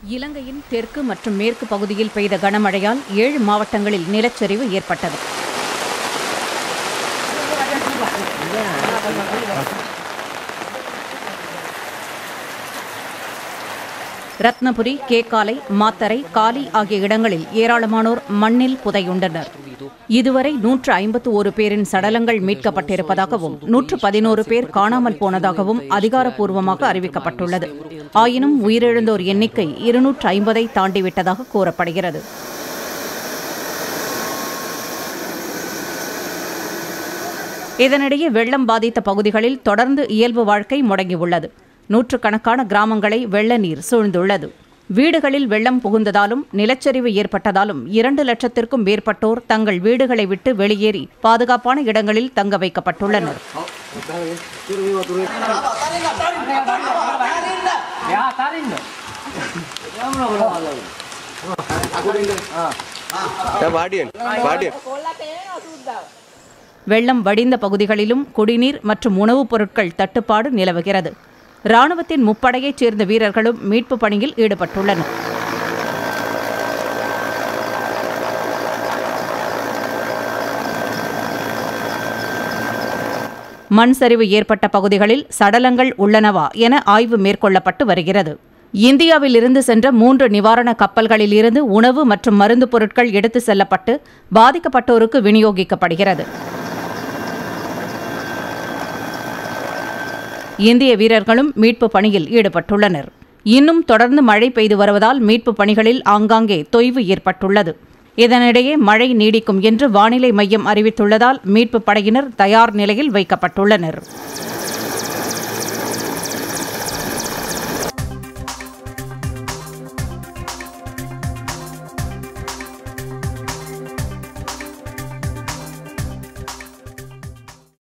இலங்கையின் தெற்கு மற்றும் மேற்கு பகுதியில் பெய்த கனமழையால் 7 மாவட்டங்களில் நிலச்சரிவு ஏற்பட்டது. ரத்னபுரி, கேகாலை, மாத்தரை, காலி ஆகிய இடங்களில் ஏராளமானோர் மண்ணில் புதையுண்டனர். இதுவரை 151 பேரின் சடலங்கள் மீட்கப்பட்டிருப்பதாகவும் 111 பேர் காணாமல் போனதாகவும் அதிகாரப்பூர்வமாக அறிவிக்கப்பட்டுள்ளது. ஆயினும் உயிரிழந்தோர் எண்ணிக்கை 250ஐ தாண்டிவிட்டதாக கூறப்படுகிறது. இதனிடையே வெள்ளம் பாதித்த பகுதிகளில் தொடர்ந்து இயல்பு வாழ்க்கை முடங்கியுள்ளது. நூற்றுக்கணக்கான கிராமங்களை வெள்ள நீர் சூழ்ந்துள்ளது. வீடுகளில் வெள்ளம் புகுந்ததாலும் நிலச்சரிவு ஏற்பட்டதாலும் 2 லட்சத்திற்கும் மேற்பட்டோர் தங்கள் வீடுகளை விட்டு வெளியேறி பாதுகாப்பான இடங்களில் தங்க வைக்கப்பட்டுள்ளனர். வெள்ளம் வடிந்த பகுதிகளிலும் குடிநீர் மற்றும் உணவுப் பொருட்கள் தட்டுப்பாடு நிலவுகிறது. ராணுவத்தின் முப்படையைச் சேர்ந்த வீரர்களும் மீட்புப் பணியில் ஈடுபட்டுள்ளனர். மண் சரிவு ஏற்பட்ட பகுதிகளில் சடலங்கள் உள்ளனவா என ஆய்வு மேற்கொள்ளப்பட்டு வருகிறது. இந்தியாவில் இருந்து சென்ற 3 நிவாரண கப்பல்களில் இருந்து உணவு மற்றும் மருந்து பொருட்கள் எடுத்து செல்லப்பட்டு பாதிக்கப்பட்டோருக்கு விநியோகிக்கப்படுகிறது. இந்திய வீரர்களும் மீட்பு பணியில் ஈடுபட்டுள்ளனர். இன்னும் தொடர்ந்து மழை பெய்து வருவதால் மீட்பு பணிகளில் ஆங்காங்கே தொய்வு ஏற்பட்டுள்ளது. இதனிடையே மழை நீடிக்கும் என்று வானிலை மையம் அறிவித்துள்ளதால் மீட்பு படையினர் தயார் நிலையில் வைக்கப்பட்டுள்ளனர்.